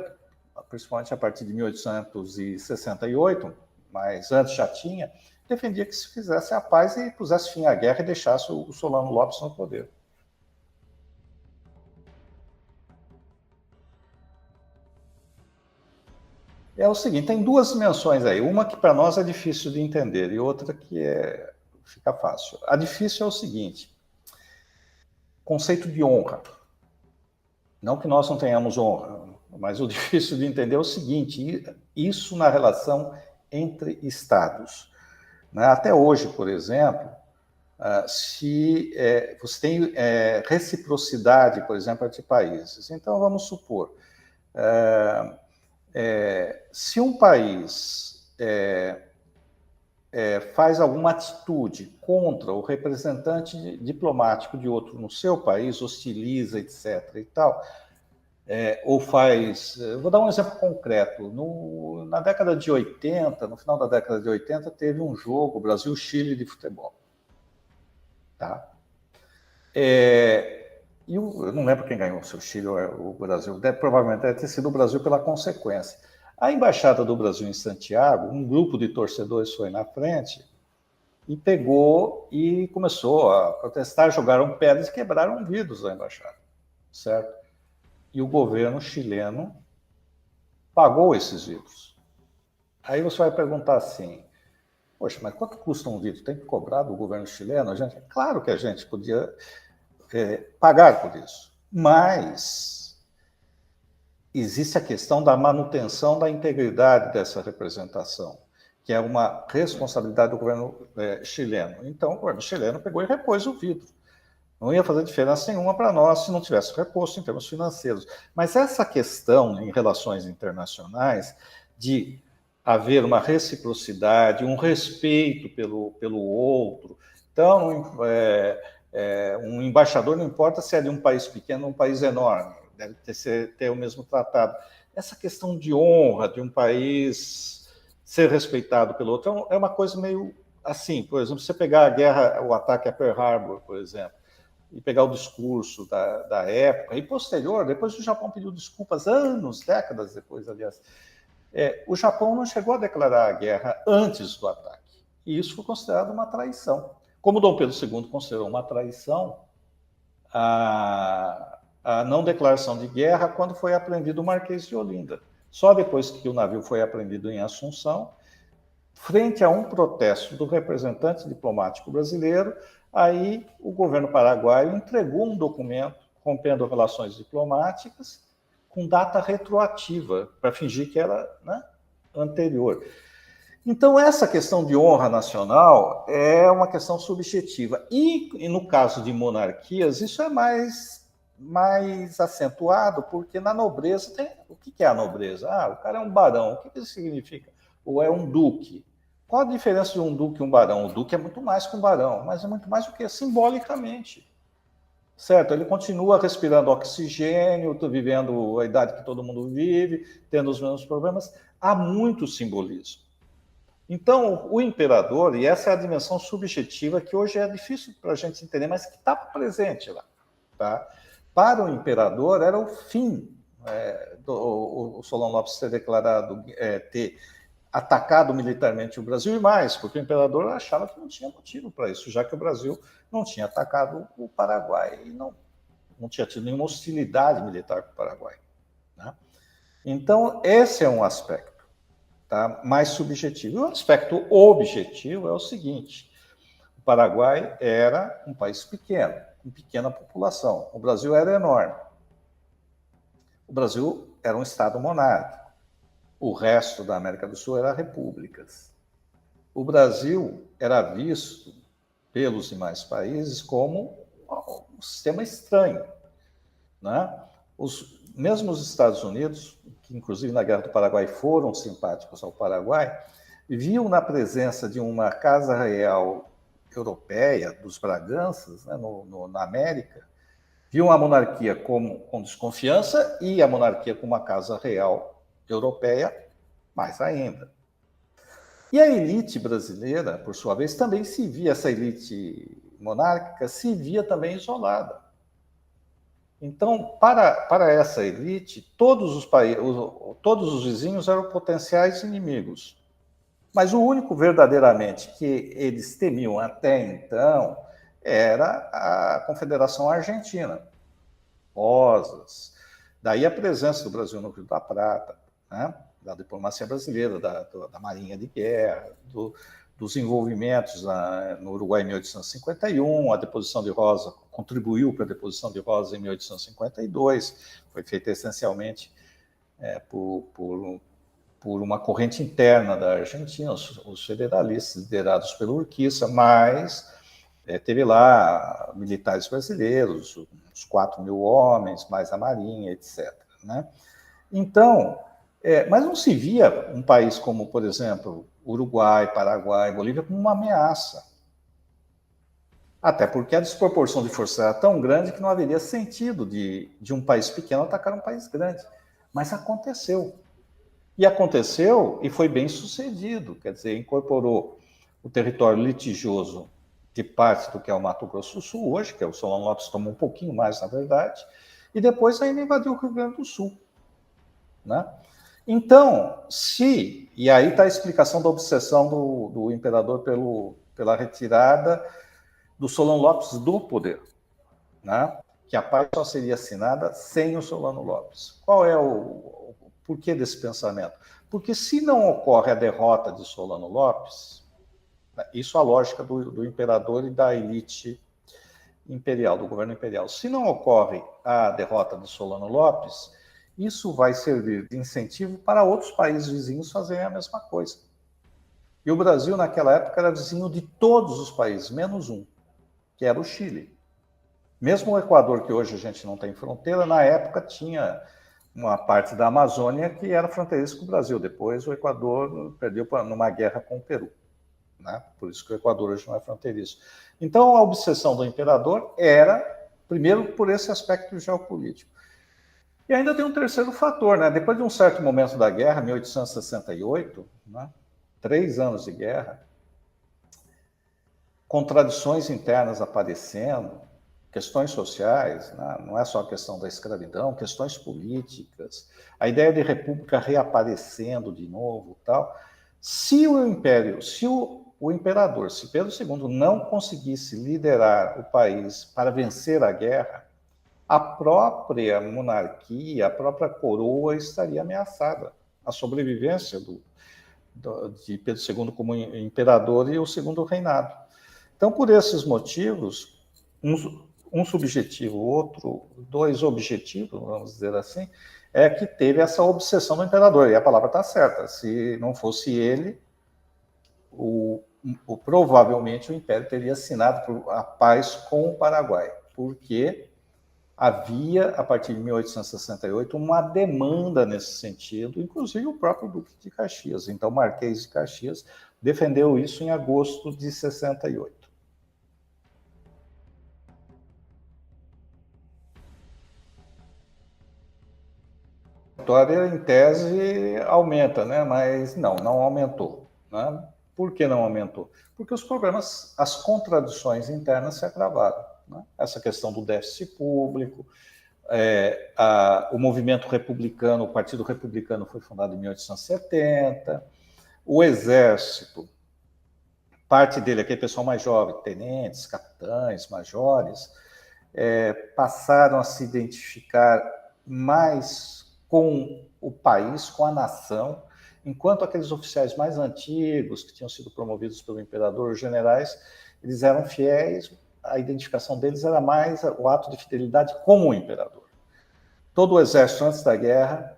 principalmente a partir de 1868, mas antes já tinha, defendia que se fizesse a paz e pusesse fim à guerra e deixasse o Solano Lopes no poder. É o seguinte, tem duas dimensões aí, uma que para nós é difícil de entender e outra que fica fácil. A difícil é o seguinte, conceito de honra. Não que nós não tenhamos honra, mas o difícil de entender é o seguinte, isso na relação entre estados. Até hoje, por exemplo, se você tem reciprocidade, por exemplo, entre países. Então, vamos supor, se um país faz alguma atitude contra o representante diplomático de outro no seu país, hostiliza, etc. e tal, ou faz... Vou dar um exemplo concreto. Na década de 80, no final da década de 80, teve um jogo Brasil-Chile de futebol. Tá? Eu não lembro quem ganhou, se o Chile ou o Brasil. Provavelmente deve ter sido o Brasil pela consequência. A Embaixada do Brasil em Santiago, um grupo de torcedores foi na frente e pegou e começou a protestar, jogaram pedras e quebraram vidros da embaixada, certo? E o governo chileno pagou esses vidros. Aí você vai perguntar assim, poxa, mas quanto custa um vidro? Tem que cobrar do governo chileno? Claro que a gente podia pagar por isso, mas existe a questão da manutenção da integridade dessa representação, que é uma responsabilidade do governo chileno. Então, o governo chileno pegou e repôs o vidro. Não ia fazer diferença nenhuma para nós se não tivesse reposto em termos financeiros. Mas essa questão em relações internacionais de haver uma reciprocidade, um respeito pelo outro. Então, um embaixador não importa se é de um país pequeno ou um país enorme, deve ter o mesmo tratado. Essa questão de honra de um país ser respeitado pelo outro é uma coisa meio assim. Por exemplo, você pegar a guerra, o ataque a Pearl Harbor, por exemplo, e pegar o discurso da época, e posterior, depois o Japão pediu desculpas anos, décadas depois, aliás. O Japão não chegou a declarar a guerra antes do ataque, e isso foi considerado uma traição. Como Dom Pedro II considerou uma traição a não declaração de guerra quando foi apreendido o Marquês de Olinda. Só depois que o navio foi apreendido em Assunção, frente a um protesto do representante diplomático brasileiro, aí o governo paraguaio entregou um documento rompendo relações diplomáticas com data retroativa, para fingir que era, né, anterior. Então, essa questão de honra nacional é uma questão subjetiva. E no caso de monarquias, isso é mais acentuado, porque na nobreza tem... O que é a nobreza? Ah, o cara é um barão. O que isso significa? Ou é um duque? Qual a diferença de um duque e um barão? O duque é muito mais que um barão, mas é muito mais do que simbolicamente. Certo? Ele continua respirando oxigênio, vivendo a idade que todo mundo vive, tendo os mesmos problemas. Há muito simbolismo. Então, o imperador, e essa é a dimensão subjetiva que hoje é difícil para a gente entender, mas que está presente lá. Tá? Para o imperador, era o fim o Solon Lopes ter declarado, ter atacado militarmente o Brasil, e mais, porque o imperador achava que não tinha motivo para isso, já que o Brasil não tinha atacado o Paraguai e não tinha tido nenhuma hostilidade militar com o Paraguai. Né? Então, esse é um aspecto. Tá? Mais subjetivo. E o aspecto objetivo é o seguinte: o Paraguai era um país pequeno, com pequena população. O Brasil era enorme. O Brasil era um estado monárquico. O resto da América do Sul era repúblicas. O Brasil era visto pelos demais países como um sistema estranho. Né? Mesmo os Estados Unidos, que inclusive na Guerra do Paraguai foram simpáticos ao Paraguai, viam na presença de uma Casa Real europeia, dos Braganças, né, na América, viam a monarquia com desconfiança e a monarquia como uma Casa Real europeia mais ainda. E a elite brasileira, por sua vez, também se via, essa elite monárquica se via também isolada. Então, para essa elite, todos os vizinhos eram potenciais inimigos. Mas o único verdadeiramente que eles temiam até então era a Confederação Argentina. Rosas. Daí a presença do Brasil no Rio da Prata, né? Da diplomacia brasileira, da Marinha de Guerra, dos envolvimentos no Uruguai em 1851, a deposição de Rosa contribuiu para a deposição de Rosa em 1852, foi feita essencialmente por uma corrente interna da Argentina, os federalistas liderados pelo Urquiza, mas teve lá militares brasileiros, uns 4.000 homens, mais a Marinha, etc. Né? Então, mas não se via um país como, por exemplo, Uruguai, Paraguai, Bolívia, como uma ameaça. Até porque a desproporção de força era tão grande que não haveria sentido de um país pequeno atacar um país grande. Mas aconteceu. E aconteceu e foi bem sucedido. Quer dizer, incorporou o território litigioso de parte do que é o Mato Grosso do Sul hoje, que é o Solon Lopes tomou um pouquinho mais, na verdade, e depois ainda invadiu o Rio Grande do Sul. Né? Então, e aí está a explicação da obsessão do imperador pela retirada do Solon Lopes do poder, né? Que a paz só seria assinada sem o Solano Lopes. Qual é o porquê desse pensamento? Porque se não ocorre a derrota de Solano Lopes, isso é a lógica do imperador e da elite imperial, do governo imperial. Se não ocorre a derrota de Solano Lopes, isso vai servir de incentivo para outros países vizinhos fazerem a mesma coisa. E o Brasil, naquela época, era vizinho de todos os países, menos um, que era o Chile. Mesmo o Equador, que hoje a gente não tem fronteira, na época tinha uma parte da Amazônia que era fronteiriça com o Brasil. Depois o Equador perdeu numa guerra com o Peru. Né? Por isso que o Equador hoje não é fronteiriço. Então a obsessão do imperador era, primeiro, por esse aspecto geopolítico. E ainda tem um terceiro fator, né? Depois de um certo momento da guerra, 1868, né? 3 anos de guerra, contradições internas aparecendo, questões sociais, né? Não é só a questão da escravidão, questões políticas, a ideia de república reaparecendo de novo, tal. Se o imperador, se Pedro II não conseguisse liderar o país para vencer a guerra, a própria monarquia, a própria coroa estaria ameaçada. A sobrevivência de Pedro II como imperador e o segundo reinado. Então, por esses motivos, um subjetivo, outro, dois objetivos, vamos dizer assim, é que teve essa obsessão do imperador. E a palavra está certa. Se não fosse ele, provavelmente o Império teria assinado a paz com o Paraguai, porque havia, a partir de 1868, uma demanda nesse sentido, inclusive o próprio Duque de Caxias. Então, Marquês de Caxias defendeu isso em agosto de 68. A vitória, em tese, aumenta, né? Mas não aumentou. Né? Por que não aumentou? Porque os problemas, as contradições internas se agravaram. Né? Essa questão do déficit público, o movimento republicano, o Partido Republicano foi fundado em 1870, o Exército, parte dele, aquele pessoal mais jovem, tenentes, capitães, majores, passaram a se identificar mais com o país, com a nação, enquanto aqueles oficiais mais antigos, que tinham sido promovidos pelo imperador, os generais, eles eram fiéis, a identificação deles era mais o ato de fidelidade com o imperador. Todo o exército antes da guerra,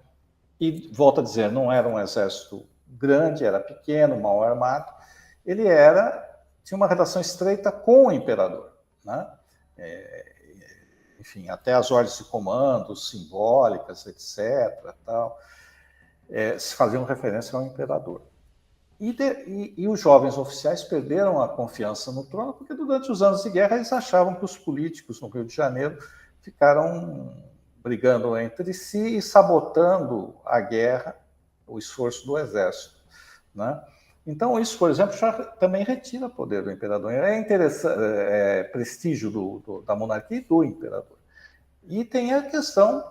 e volto a dizer, não era um exército grande, era pequeno, mal armado, ele tinha uma relação estreita com o imperador, né? Enfim, até as ordens de comando, simbólicas, etc., tal, se faziam referência ao imperador. E os jovens oficiais perderam a confiança no trono, porque durante os anos de guerra eles achavam que os políticos no Rio de Janeiro ficaram brigando entre si e sabotando a guerra, o esforço do exército, né? Então, isso, por exemplo, já também retira poder do imperador. É interessante, prestígio da monarquia e do imperador. E tem a questão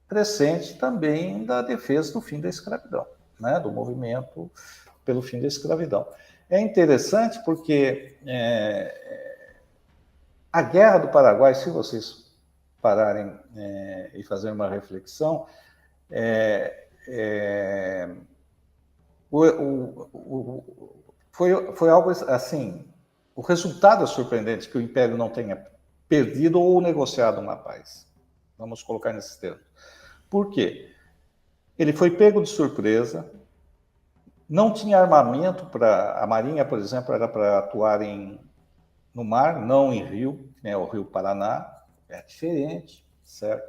crescente também da defesa do fim da escravidão, né? Do movimento pelo fim da escravidão. É interessante porque a Guerra do Paraguai, se vocês pararem e fazerem uma reflexão, foi algo assim, o resultado é surpreendente que o Império não tenha perdido ou negociado uma paz. Vamos colocar nesses termos. Por quê? Ele foi pego de surpresa, não tinha armamento para... A Marinha, por exemplo, era para atuar no mar, não em rio, né, o Rio Paraná, é diferente, certo?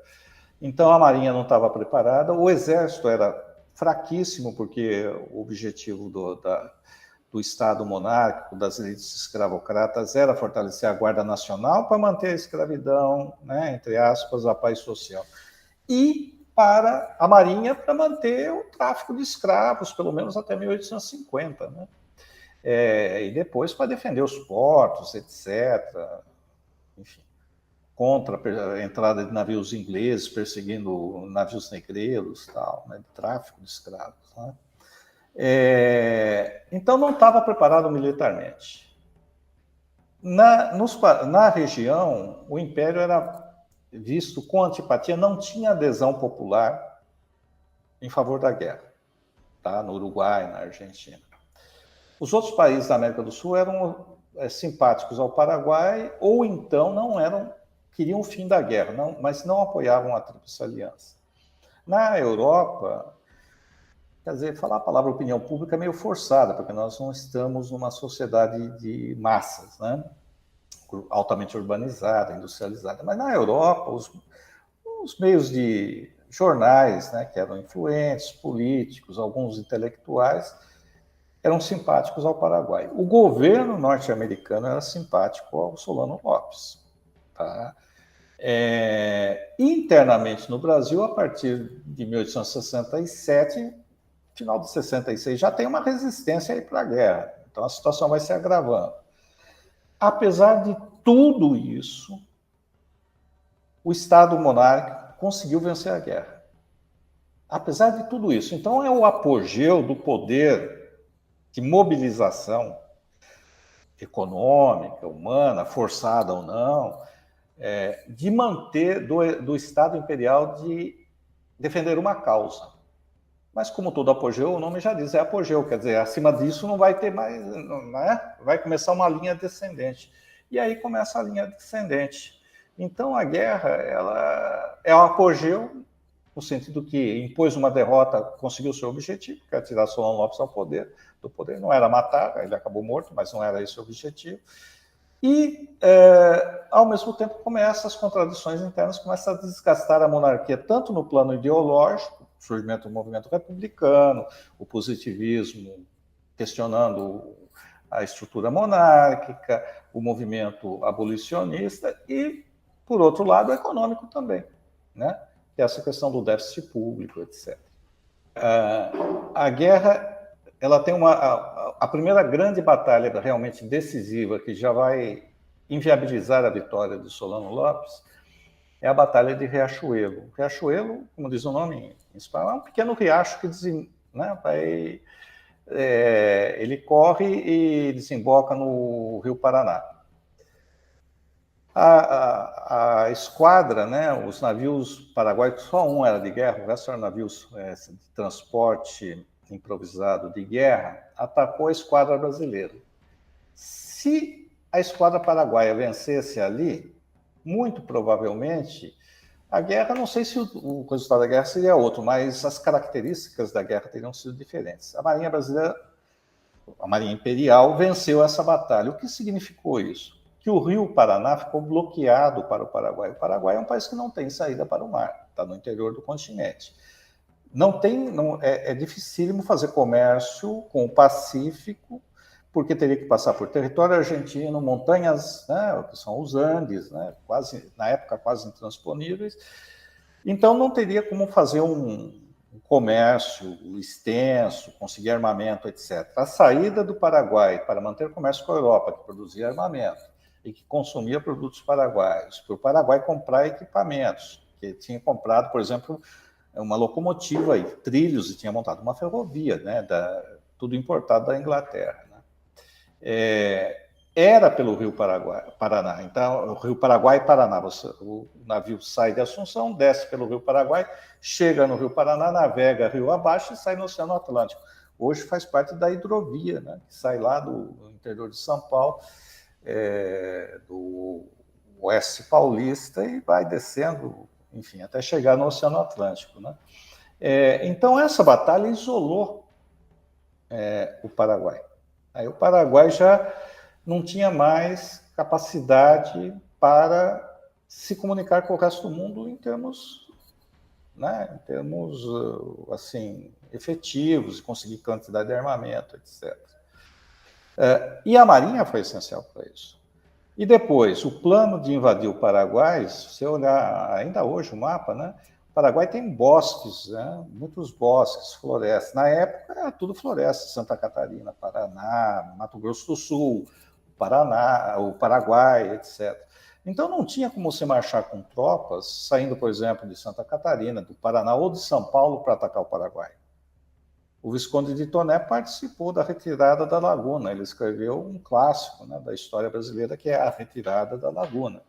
Então a Marinha não estava preparada, o Exército era fraquíssimo, porque o objetivo do Estado monárquico, das elites escravocratas, era fortalecer a Guarda Nacional para manter a escravidão, né, entre aspas, a paz social. E para a Marinha para manter o tráfico de escravos, pelo menos até 1850, né? E depois para defender os portos, etc. Enfim, contra a entrada de navios ingleses, perseguindo navios negreiros, tal, né, de tráfico de escravos, né? Então não estava preparado militarmente. Na região, o Império era visto com antipatia, não tinha adesão popular em favor da guerra, tá? No Uruguai, na Argentina. Os outros países da América do Sul eram simpáticos ao Paraguai, ou então queriam o fim da guerra, mas não apoiavam a Tríplice Aliança. Na Europa, quer dizer, falar a palavra opinião pública é meio forçada, porque nós não estamos numa sociedade de massas, né? Altamente urbanizada, industrializada. Mas na Europa, os meios de jornais, né, que eram influentes, políticos, alguns intelectuais, eram simpáticos ao Paraguai. O governo norte-americano era simpático ao Solano Lopes. Tá? Internamente no Brasil, a partir de 1867, final de 66, já tem uma resistência aí para a guerra. Então a situação vai se agravando. Apesar de tudo isso, o Estado monárquico conseguiu vencer a guerra. Apesar de tudo isso. Então, é o apogeu do poder de mobilização econômica, humana, forçada ou não, de manter do Estado imperial de defender uma causa. Mas, como todo apogeu, o nome já diz, é apogeu, quer dizer, acima disso não vai ter mais, né? Vai começar uma linha descendente. E aí começa a linha descendente. Então, a guerra ela é o apogeu, no sentido que impôs uma derrota, conseguiu seu objetivo, que era tirar Solano Lopes do poder. Não era matar, ele acabou morto, mas não era esse o objetivo. E, ao mesmo tempo, as contradições internas começam a desgastar a monarquia, tanto no plano ideológico, o surgimento do movimento republicano, o positivismo questionando a estrutura monárquica, o movimento abolicionista e, por outro lado, econômico também, né? Que é essa questão do déficit público, etc. A guerra, ela tem a primeira grande batalha realmente decisiva que já vai inviabilizar a vitória de Solano Lopes é a Batalha de Riachuelo. Riachuelo, como diz o nome em espanhol, é um pequeno riacho que ele corre e desemboca no Rio Paraná. A esquadra, né, os navios paraguaios, só um era de guerra, o resto eram navios de transporte improvisado de guerra, atacou a esquadra brasileira. Se a esquadra paraguaia vencesse ali, muito provavelmente, a guerra, não sei se o resultado da guerra seria outro, mas as características da guerra teriam sido diferentes. A Marinha brasileira, a Marinha Imperial, venceu essa batalha. O que significou isso? Que o rio Paraná ficou bloqueado para o Paraguai. O Paraguai é um país que não tem saída para o mar, está no interior do continente. É dificílimo fazer comércio com o Pacífico, porque teria que passar por território argentino, montanhas, né, que são os Andes, né, na época quase intransponíveis. Então não teria como fazer um comércio extenso, conseguir armamento, etc. A saída do Paraguai para manter comércio com a Europa, que produzia armamento e que consumia produtos paraguaios, para o Paraguai comprar equipamentos, que tinha comprado, por exemplo, uma locomotiva e trilhos e tinha montado uma ferrovia, né, tudo importado da Inglaterra. Né? Era pelo Rio Paraná. Então, o Rio Paraguai e Paraná. O navio sai de Assunção, desce pelo Rio Paraguai, chega no Rio Paraná, navega rio abaixo e sai no Oceano Atlântico. Hoje faz parte da hidrovia, né, que sai lá do interior de São Paulo, do oeste paulista e vai descendo, enfim, até chegar no Oceano Atlântico. Né? Então, essa batalha isolou o Paraguai. Aí o Paraguai já não tinha mais capacidade para se comunicar com o resto do mundo em termos, né, assim, efetivos, conseguir quantidade de armamento, etc. E a Marinha foi essencial para isso. E depois, o plano de invadir o Paraguai, se você olhar ainda hoje o mapa, né, o Paraguai tem bosques, né, muitos bosques, florestas. Na época era tudo floresta, Santa Catarina, Paraná, Mato Grosso do Sul, Paraná, o Paraguai, etc. Então não tinha como você marchar com tropas saindo, por exemplo, de Santa Catarina, do Paraná ou de São Paulo para atacar o Paraguai. O Visconde de Toné participou da retirada da Laguna. Ele escreveu um clássico, né, da história brasileira, que é A Retirada da Laguna,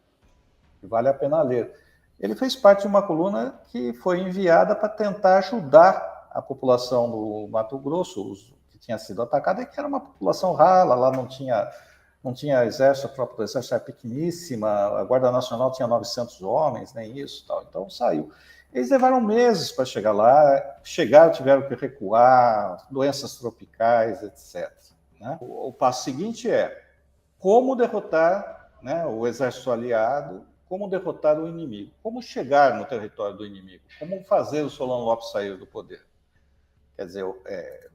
que vale a pena ler. Ele fez parte de uma coluna que foi enviada para tentar ajudar a população do Mato Grosso, que tinha sido atacada, e que era uma população rala, lá não tinha exército, a tropa do exército era pequeníssima, a Guarda Nacional tinha 900 homens, nem isso, tal. Então saiu. Eles levaram meses para chegar lá, tiveram que recuar, doenças tropicais, etc. Né? O passo seguinte é como derrotar, né, o exército aliado, como derrotar o inimigo, como chegar no território do inimigo, como fazer o Solano Lopes sair do poder. Quer dizer,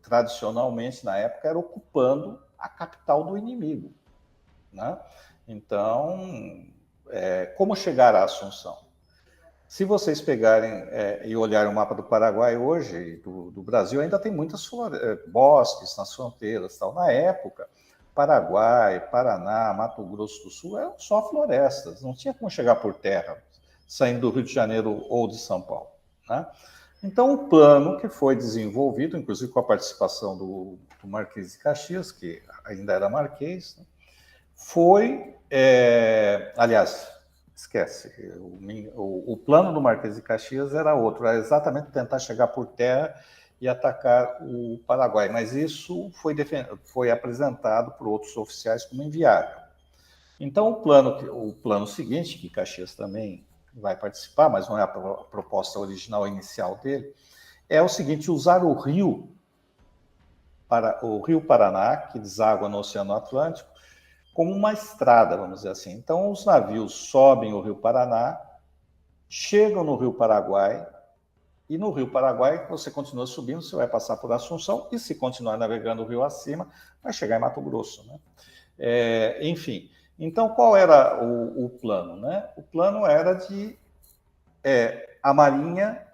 tradicionalmente, na época, era ocupando a capital do inimigo. Né? Então, como chegar à Assunção? Se vocês pegarem e olharem o mapa do Paraguai hoje, do Brasil, ainda tem muitos bosques nas fronteiras. Tal. Na época, Paraguai, Paraná, Mato Grosso do Sul eram só florestas, não tinha como chegar por terra, saindo do Rio de Janeiro ou de São Paulo. Né? Então, o plano que foi desenvolvido, inclusive com a participação do Marquês de Caxias, que ainda era marquês, né? Foi, aliás, esquece, o plano do Marquês de Caxias era outro, era exatamente tentar chegar por terra e atacar o Paraguai, mas isso foi apresentado por outros oficiais como inviável. Então, o plano seguinte, que Caxias também vai participar, mas não é a proposta original inicial dele, é o seguinte: usar o rio Paraná, que deságua no Oceano Atlântico, como uma estrada, vamos dizer assim. Então, os navios sobem o Rio Paraná, chegam no Rio Paraguai, e no Rio Paraguai, você continua subindo, você vai passar por Assunção, e se continuar navegando o rio acima, vai chegar em Mato Grosso, né? Enfim, então qual era o plano, né? O plano era de a Marinha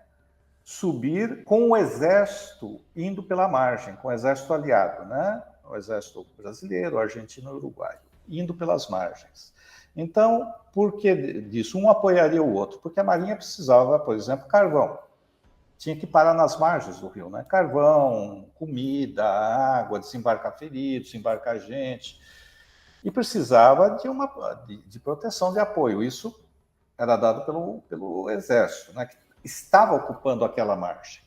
subir com o exército indo pela margem, com o exército aliado, né? O exército brasileiro, argentino e uruguaio, indo pelas margens. Então, por que disso? Um apoiaria o outro, porque a Marinha precisava, por exemplo, carvão. Tinha que parar nas margens do rio, né? Carvão, comida, água, desembarcar feridos, desembarcar gente. E precisava de proteção, de apoio. Isso era dado pelo Exército, né, que estava ocupando aquela margem.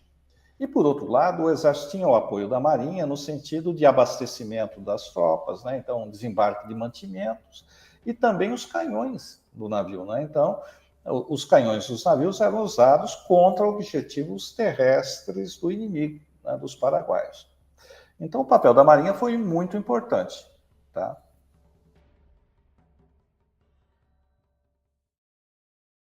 E, por outro lado, o Exército tinha o apoio da Marinha no sentido de abastecimento das tropas, né, então, desembarque de mantimentos, e também os canhões do navio. Né? Então, os canhões dos navios eram usados contra objetivos terrestres do inimigo, né, dos paraguaios. Então, o papel da Marinha foi muito importante. Tá?